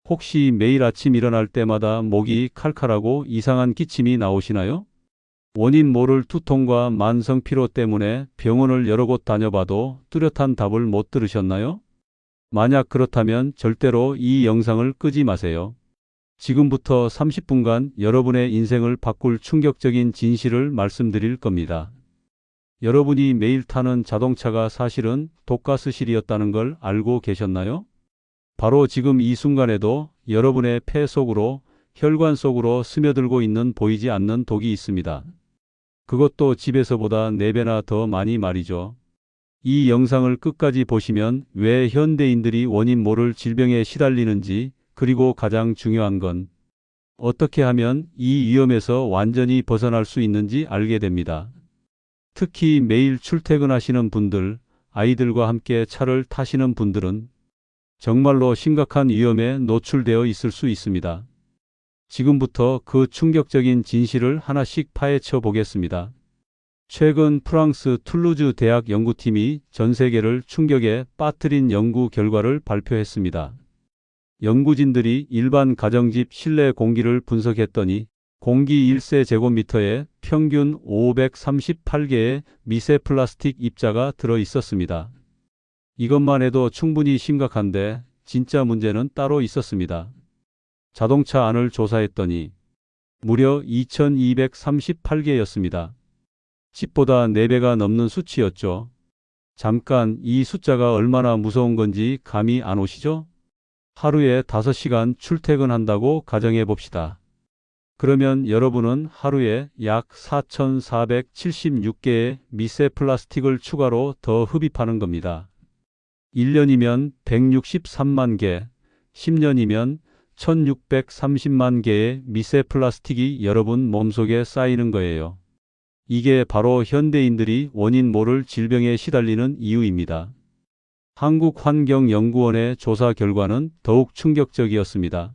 혹시 매일 아침 일어날 때마다 목이 칼칼하고 이상한 기침이 나오시나요? 원인 모를 두통과 만성 피로 때문에 병원을 여러 곳 다녀봐도 뚜렷한 답을 못 들으셨나요? 만약 그렇다면 절대로 이 영상을 끄지 마세요. 지금부터 30분간 여러분의 인생을 바꿀 충격적인 진실을 말씀드릴 겁니다. 여러분이 매일 타는 자동차가 사실은 독가스실이었다는 걸 알고 계셨나요? 바로 지금 이 순간에도 여러분의 폐 속으로, 혈관 속으로 스며들고 있는 보이지 않는 독이 있습니다. 그것도 집에서보다 4배나 더 많이 말이죠. 이 영상을 끝까지 보시면 왜 현대인들이 원인 모를 질병에 시달리는지, 그리고 가장 중요한 건 어떻게 하면 이 위험에서 완전히 벗어날 수 있는지 알게 됩니다. 특히 매일 출퇴근하시는 분들, 아이들과 함께 차를 타시는 분들은 정말로 심각한 위험에 노출되어 있을 수 있습니다. 지금부터 그 충격적인 진실을 하나씩 파헤쳐 보겠습니다. 최근 프랑스 툴루즈 대학 연구팀이 전 세계를 충격에 빠뜨린 연구 결과를 발표했습니다. 연구진들이 일반 가정집 실내 공기를 분석했더니 공기 1세제곱미터에 평균 538개의 미세 플라스틱 입자가 들어 있었습니다. 이것만 해도 충분히 심각한데 진짜 문제는 따로 있었습니다. 자동차 안을 조사했더니 무려 2238개였습니다. 집보다 4배가 넘는 수치였죠. 잠깐 이 숫자가 얼마나 무서운 건지 감이 안 오시죠? 하루에 5시간 출퇴근한다고 가정해 봅시다. 그러면 여러분은 하루에 약 4476개의 미세 플라스틱을 추가로 더 흡입하는 겁니다. 1년이면 163만 개, 10년이면 1630만 개의 미세 플라스틱이 여러분 몸속에 쌓이는 거예요. 이게 바로 현대인들이 원인 모를 질병에 시달리는 이유입니다. 한국환경연구원의 조사 결과는 더욱 충격적이었습니다.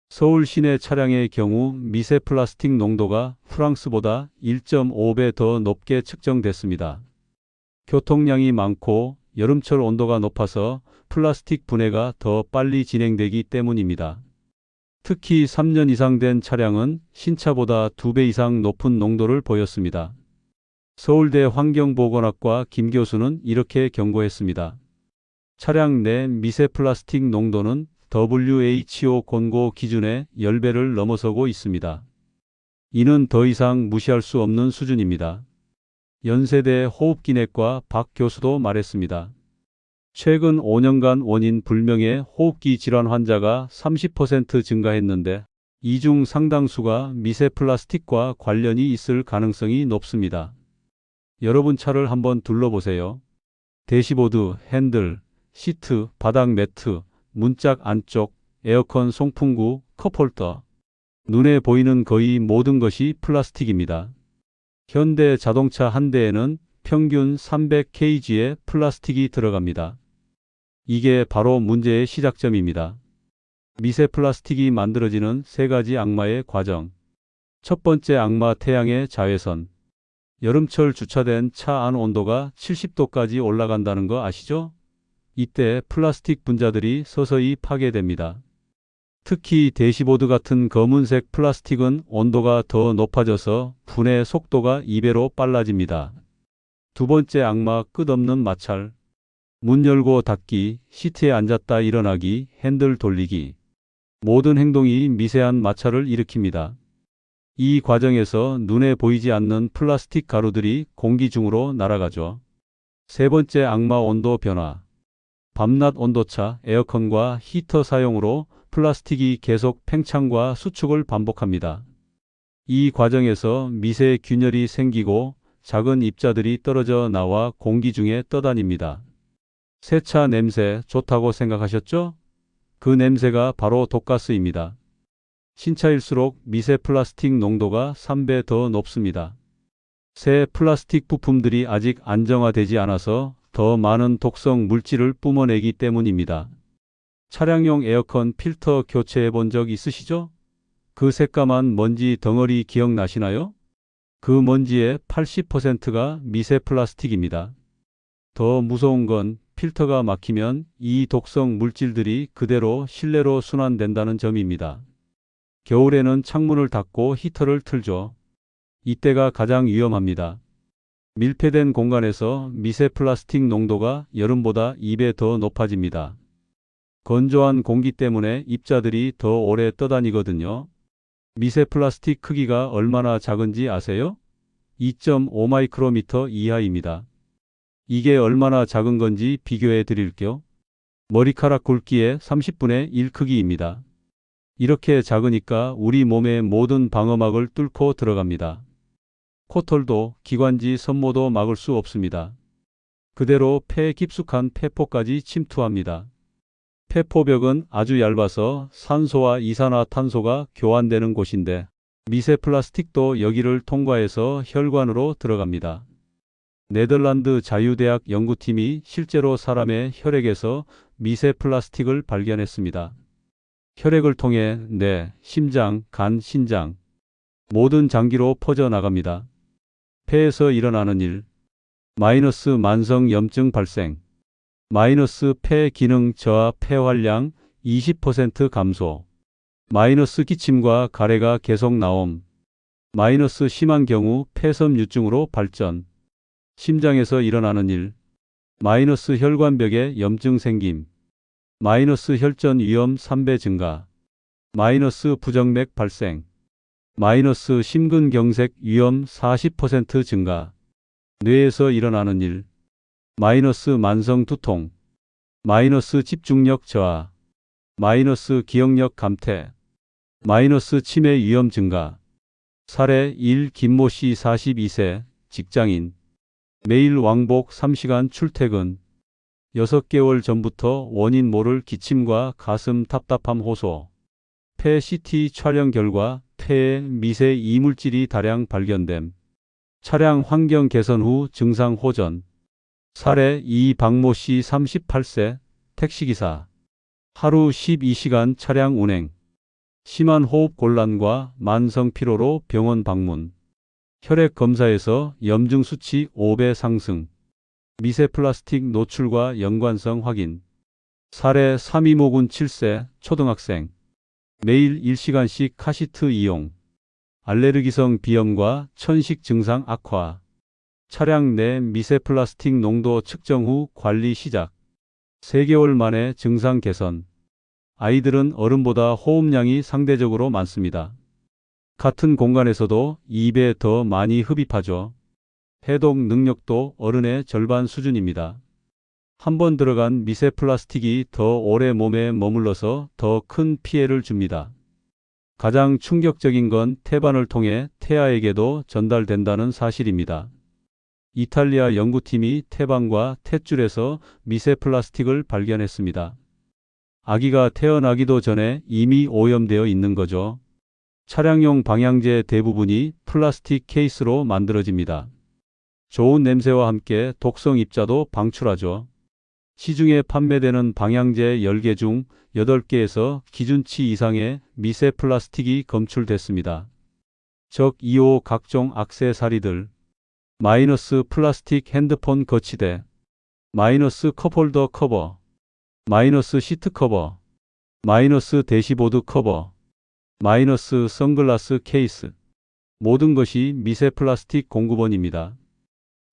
서울 시내 차량의 경우 미세 플라스틱 농도가 프랑스보다 1.5배 더 높게 측정됐습니다. 교통량이 많고 여름철 온도가 높아서 플라스틱 분해가 더 빨리 진행되기 때문입니다. 특히 3년 이상 된 차량은 신차보다 2배 이상 높은 농도를 보였습니다. 서울대 환경보건학과 김 교수는 이렇게 경고했습니다. 차량 내 미세 플라스틱 농도는 WHO 권고 기준의 10배를 넘어서고 있습니다. 이는 더 이상 무시할 수 없는 수준입니다. 연세대 호흡기내과 박 교수도 말했습니다. 최근 5년간 원인 불명의 호흡기 질환 환자가 30% 증가했는데 이 중 상당수가 미세 플라스틱과 관련이 있을 가능성이 높습니다. 여러분 차를 한번 둘러보세요. 대시보드, 핸들, 시트, 바닥 매트, 문짝 안쪽, 에어컨 송풍구, 컵홀더. 눈에 보이는 거의 모든 것이 플라스틱입니다. 현대 자동차 한 대에는 평균 300kg의 플라스틱이 들어갑니다. 이게 바로 문제의 시작점입니다. 미세 플라스틱이 만들어지는 3가지 악마의 과정. 첫 번째 악마 태양의 자외선. 여름철 주차된 차 안 온도가 70도까지 올라간다는 거 아시죠? 이때 플라스틱 분자들이 서서히 파괴됩니다. 특히 대시보드 같은 검은색 플라스틱은 온도가 더 높아져서 분해 속도가 2배로 빨라집니다. 두 번째 악마 끝없는 마찰. 문 열고 닫기, 시트에 앉았다 일어나기, 핸들 돌리기. 모든 행동이 미세한 마찰을 일으킵니다. 이 과정에서 눈에 보이지 않는 플라스틱 가루들이 공기 중으로 날아가죠. 세 번째 악마 온도 변화. 밤낮 온도차, 에어컨과 히터 사용으로 플라스틱이 계속 팽창과 수축을 반복합니다. 이 과정에서 미세 균열이 생기고 작은 입자들이 떨어져 나와 공기 중에 떠다닙니다. 세차 냄새 좋다고 생각하셨죠? 그 냄새가 바로 독가스입니다. 신차일수록 미세 플라스틱 농도가 3배 더 높습니다. 새 플라스틱 부품들이 아직 안정화되지 않아서 더 많은 독성 물질을 뿜어내기 때문입니다. 차량용 에어컨 필터 교체해 본 적 있으시죠? 그 새까만 먼지 덩어리 기억나시나요? 그 먼지의 80%가 미세 플라스틱입니다. 더 무서운 건 필터가 막히면 이 독성 물질들이 그대로 실내로 순환된다는 점입니다. 겨울에는 창문을 닫고 히터를 틀죠. 이때가 가장 위험합니다. 밀폐된 공간에서 미세 플라스틱 농도가 여름보다 2배 더 높아집니다. 건조한 공기 때문에 입자들이 더 오래 떠다니거든요. 미세 플라스틱 크기가 얼마나 작은지 아세요? 2.5 마이크로미터 이하입니다. 이게 얼마나 작은 건지 비교해 드릴게요. 머리카락 굵기의 30분의 1 크기입니다. 이렇게 작으니까 우리 몸의 모든 방어막을 뚫고 들어갑니다. 코털도 기관지 섬모도 막을 수 없습니다. 그대로 폐에 깊숙한 폐포까지 침투합니다. 폐포벽은 아주 얇아서 산소와 이산화탄소가 교환되는 곳인데 미세 플라스틱도 여기를 통과해서 혈관으로 들어갑니다. 네덜란드 자유대학 연구팀이 실제로 사람의 혈액에서 미세 플라스틱을 발견했습니다. 혈액을 통해 뇌, 심장, 간, 신장 모든 장기로 퍼져나갑니다. 폐에서 일어나는 일 마이너스 만성 염증 발생 마이너스 폐 기능 저하 폐활량 20% 감소 마이너스 기침과 가래가 계속 나옴 마이너스 심한 경우 폐섬유증으로 발전 심장에서 일어나는 일 마이너스 혈관벽에 염증 생김 마이너스 혈전 위험 3배 증가 마이너스 부정맥 발생 마이너스 심근경색 위험 40% 증가 뇌에서 일어나는 일 마이너스 만성 두통 마이너스 집중력 저하 마이너스 기억력 감퇴 마이너스 치매 위험 증가 사례 1 김모 씨 42세 직장인 매일 왕복 3시간 출퇴근 6개월 전부터 원인 모를 기침과 가슴 답답함 호소 폐 CT 촬영 결과 폐에 미세 이물질이 다량 발견됨 차량 환경 개선 후 증상 호전 사례 2 박모 씨 38세 택시기사 하루 12시간 차량 운행 심한 호흡 곤란과 만성 피로로 병원 방문 혈액 검사에서 염증 수치 5배 상승 미세 플라스틱 노출과 연관성 확인 사례 32모군 7세 초등학생 매일 1시간씩 카시트 이용 알레르기성 비염과 천식 증상 악화 차량 내 미세 플라스틱 농도 측정 후 관리 시작 3개월 만에 증상 개선 아이들은 어른보다 호흡량이 상대적으로 많습니다. 같은 공간에서도 2배 더 많이 흡입하죠. 해독 능력도 어른의 절반 수준입니다. 한번 들어간 미세 플라스틱이 더 오래 몸에 머물러서 더 큰 피해를 줍니다. 가장 충격적인 건 태반을 통해 태아에게도 전달된다는 사실입니다. 이탈리아 연구팀이 태반과 탯줄에서 미세 플라스틱을 발견했습니다. 아기가 태어나기도 전에 이미 오염되어 있는 거죠. 차량용 방향제 대부분이 플라스틱 케이스로 만들어집니다. 좋은 냄새와 함께 독성 입자도 방출하죠. 시중에 판매되는 방향제 10개 중 8개에서 기준치 이상의 미세 플라스틱이 검출됐습니다. 적 2호 각종 액세서리들 마이너스 플라스틱 핸드폰 거치대 마이너스 컵홀더 커버 마이너스 시트 커버 마이너스 대시보드 커버 마이너스 선글라스 케이스 모든 것이 미세 플라스틱 공급원입니다.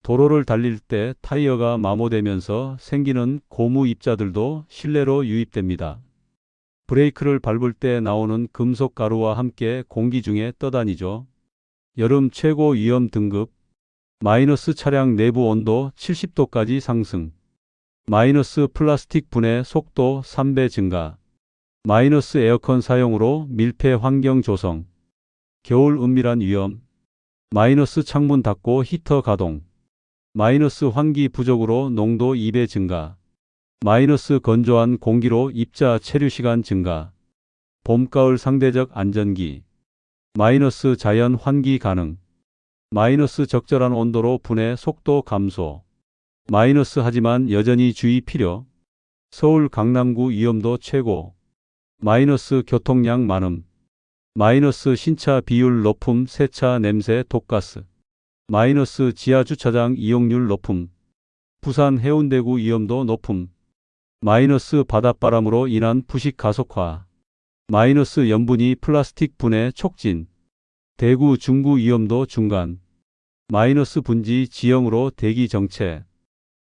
도로를 달릴 때 타이어가 마모되면서 생기는 고무 입자들도 실내로 유입됩니다. 브레이크를 밟을 때 나오는 금속 가루와 함께 공기 중에 떠다니죠. 여름 최고 위험 등급 마이너스 차량 내부 온도 70도까지 상승 마이너스 플라스틱 분해 속도 3배 증가 마이너스 에어컨 사용으로 밀폐 환경 조성 겨울 은밀한 위험 마이너스 창문 닫고 히터 가동 마이너스 환기 부족으로 농도 2배 증가 마이너스 건조한 공기로 입자 체류 시간 증가 봄, 가을 상대적 안전기 마이너스 자연 환기 가능 마이너스 적절한 온도로 분해 속도 감소 마이너스 하지만 여전히 주의 필요 서울 강남구 위험도 최고 마이너스 교통량 많음 마이너스 신차 비율 높음 세차 냄새 독가스 마이너스 지하 주차장 이용률 높음 부산 해운대구 위험도 높음. 마이너스 바닷바람으로 인한 부식 가속화. 마이너스 염분이 플라스틱 분해 촉진. 대구 중구 위험도 중간. 마이너스 분지 지형으로 대기 정체.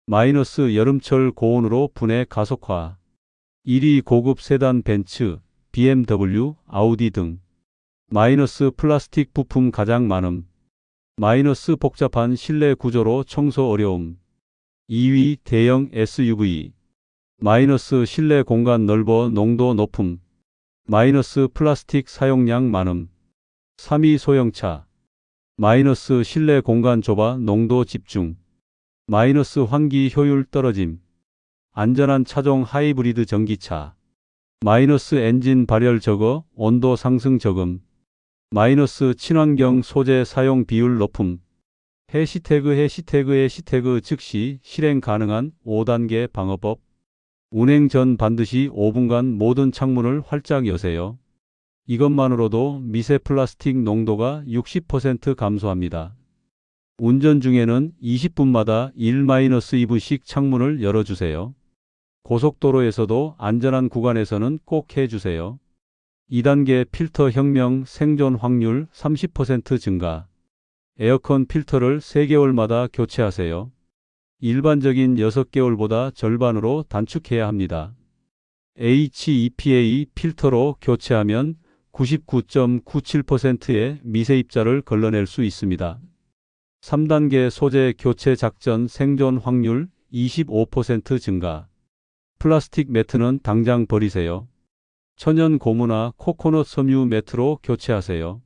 마이너스 여름철 고온으로 분해 가속화. 1위 고급 세단 벤츠, BMW, 아우디 등. 마이너스 플라스틱 부품 가장 많음. 마이너스 복잡한 실내 구조로 청소 어려움. 2위 대형 SUV. 마이너스 실내 공간 넓어 농도 높음. 마이너스 플라스틱 사용량 많음. 3위 소형차. 마이너스 실내 공간 좁아 농도 집중. 마이너스 환기 효율 떨어짐. 안전한 차종 하이브리드 전기차. 마이너스 엔진 발열 적어 온도 상승 적음. 마이너스 친환경 소재 사용 비율 높음. 해시태그 즉시 실행 가능한 5단계 방어법. 운행 전 반드시 5분간 모든 창문을 활짝 여세요. 이것만으로도 미세 플라스틱 농도가 60% 감소합니다. 운전 중에는 20분마다 1-2분씩 창문을 열어주세요. 고속도로에서도 안전한 구간에서는 꼭 해주세요. 2단계 필터 혁명 생존 확률 30% 증가. 에어컨 필터를 3개월마다 교체하세요. 일반적인 6개월보다 절반으로 단축해야 합니다. HEPA 필터로 교체하면 99.97%의 미세 입자를 걸러낼 수 있습니다. 3단계 소재 교체 작전 생존 확률 25% 증가. 플라스틱 매트는 당장 버리세요. 천연 고무나 코코넛 섬유 매트로 교체하세요.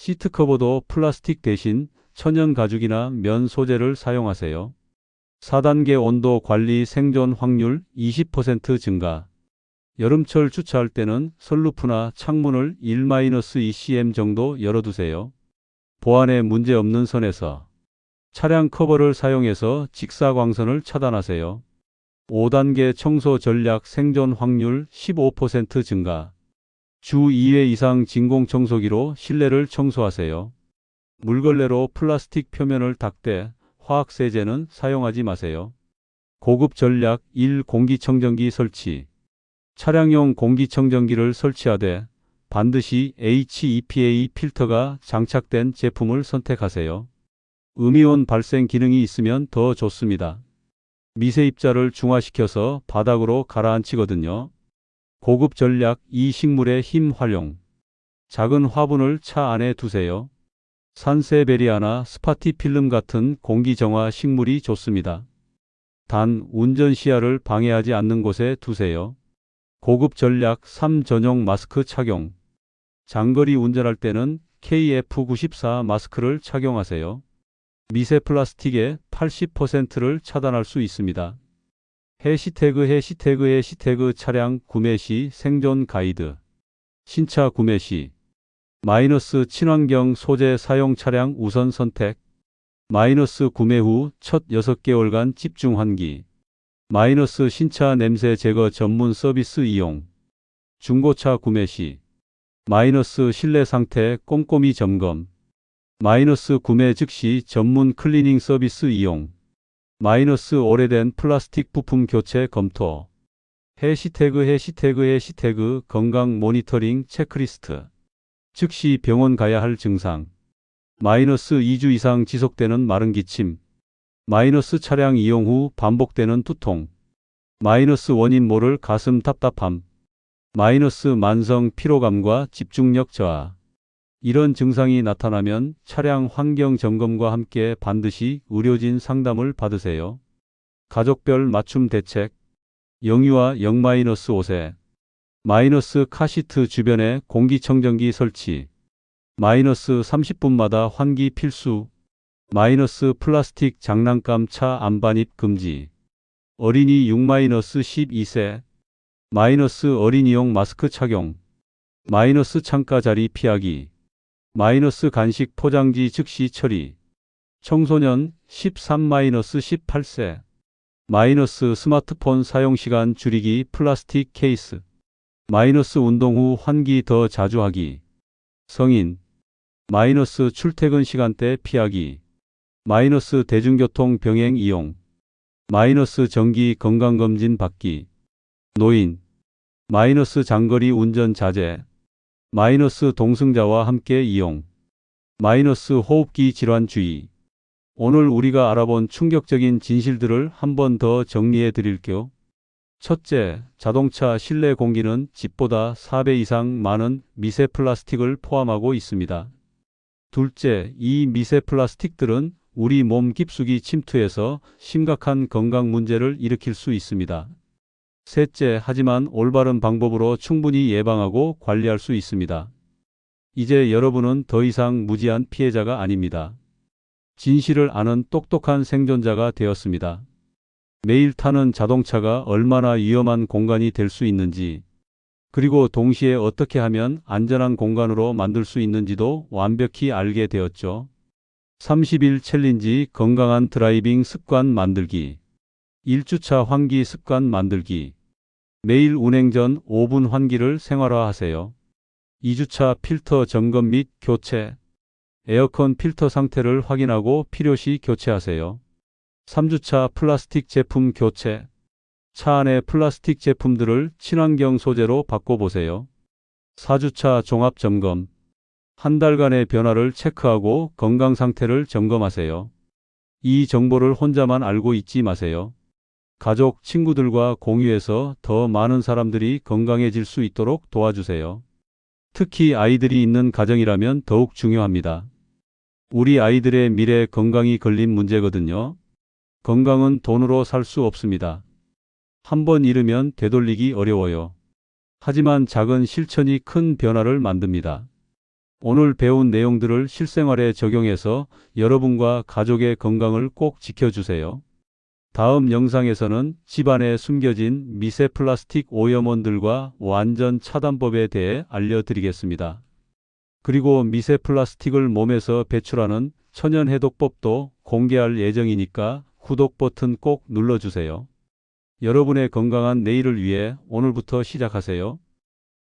시트 커버도 플라스틱 대신 천연 가죽이나 면 소재를 사용하세요. 4단계 온도 관리 생존 확률 20% 증가. 여름철 주차할 때는 선루프나 창문을 1-2cm 정도 열어두세요. 보안에 문제 없는 선에서. 차량 커버를 사용해서 직사광선을 차단하세요. 5단계 청소 전략 생존 확률 15% 증가. 주 2회 이상 진공청소기로 실내를 청소하세요. 물걸레로 플라스틱 표면을 닦되 화학세제는 사용하지 마세요. 고급 전략 1. 공기청정기 설치. 차량용 공기청정기를 설치하되 반드시 HEPA 필터가 장착된 제품을 선택하세요. 음이온 발생 기능이 있으면 더 좋습니다. 미세 입자를 중화시켜서 바닥으로 가라앉히거든요. 고급 전략 2. 식물의 힘 활용. 작은 화분을 차 안에 두세요. 산세베리아나 스파티필름 같은 공기정화 식물이 좋습니다. 단 운전 시야를 방해하지 않는 곳에 두세요. 고급 전략 3. 전용 마스크 착용. 장거리 운전할 때는 KF94 마스크를 착용하세요. 미세 플라스틱의 80%를 차단할 수 있습니다. 해시태그 차량 구매 시 생존 가이드. 신차 구매 시 마이너스 친환경 소재 사용 차량 우선 선택. 마이너스 구매 후 첫 6개월간 집중 환기. 마이너스 신차 냄새 제거 전문 서비스 이용. 중고차 구매 시 마이너스 실내 상태 꼼꼼히 점검. 마이너스 구매 즉시 전문 클리닝 서비스 이용. 마이너스 오래된 플라스틱 부품 교체 검토. 해시태그 건강 모니터링 체크리스트. 즉시 병원 가야 할 증상. 마이너스 2주 이상 지속되는 마른 기침. 마이너스 차량 이용 후 반복되는 두통. 마이너스 원인 모를 가슴 답답함. 마이너스 만성 피로감과 집중력 저하. 이런 증상이 나타나면 차량 환경 점검과 함께 반드시 의료진 상담을 받으세요. 가족별 맞춤 대책. 0유아 0-5세. 마이너스 카시트 주변에 공기청정기 설치. 마이너스 30분마다 환기 필수. 마이너스 플라스틱 장난감 차 안반입 금지. 어린이 6-12세. 마이너스 어린이용 마스크 착용. 마이너스 창가 자리 피하기. 마이너스 간식 포장지 즉시 처리. 청소년 13-18세. 마이너스 스마트폰 사용시간 줄이기 플라스틱 케이스. 마이너스 운동 후 환기 더 자주 하기. 성인. 마이너스 출퇴근 시간대 피하기. 마이너스 대중교통 병행 이용. 마이너스 정기 건강검진 받기. 노인. 마이너스 장거리 운전 자제. 마이너스 동승자와 함께 이용. 마이너스 호흡기 질환 주의. 오늘 우리가 알아본 충격적인 진실들을 한 번 더 정리해 드릴게요. 첫째, 자동차 실내 공기는 집보다 4배 이상 많은 미세 플라스틱을 포함하고 있습니다. 둘째, 이 미세 플라스틱들은 우리 몸 깊숙이 침투해서 심각한 건강 문제를 일으킬 수 있습니다. 셋째, 하지만 올바른 방법으로 충분히 예방하고 관리할 수 있습니다. 이제 여러분은 더 이상 무지한 피해자가 아닙니다. 진실을 아는 똑똑한 생존자가 되었습니다. 매일 타는 자동차가 얼마나 위험한 공간이 될 수 있는지, 그리고 동시에 어떻게 하면 안전한 공간으로 만들 수 있는지도 완벽히 알게 되었죠. 30일 챌린지 건강한 드라이빙 습관 만들기. 1주차 환기 습관 만들기. 매일 운행 전 5분 환기를 생활화하세요. 2주차 필터 점검 및 교체. 에어컨 필터 상태를 확인하고 필요시 교체하세요. 3주차 플라스틱 제품 교체. 차 안의 플라스틱 제품들을 친환경 소재로 바꿔보세요. 4주차 종합 점검. 한 달간의 변화를 체크하고 건강 상태를 점검하세요. 이 정보를 혼자만 알고 있지 마세요. 가족, 친구들과 공유해서 더 많은 사람들이 건강해질 수 있도록 도와주세요. 특히 아이들이 있는 가정이라면 더욱 중요합니다. 우리 아이들의 미래 건강이 걸린 문제거든요. 건강은 돈으로 살 수 없습니다. 한번 잃으면 되돌리기 어려워요. 하지만 작은 실천이 큰 변화를 만듭니다. 오늘 배운 내용들을 실생활에 적용해서 여러분과 가족의 건강을 꼭 지켜주세요. 다음 영상에서는 집안에 숨겨진 미세 플라스틱 오염원들과 완전 차단법에 대해 알려드리겠습니다. 그리고 미세 플라스틱을 몸에서 배출하는 천연 해독법도 공개할 예정이니까 구독 버튼 꼭 눌러주세요. 여러분의 건강한 내일을 위해 오늘부터 시작하세요.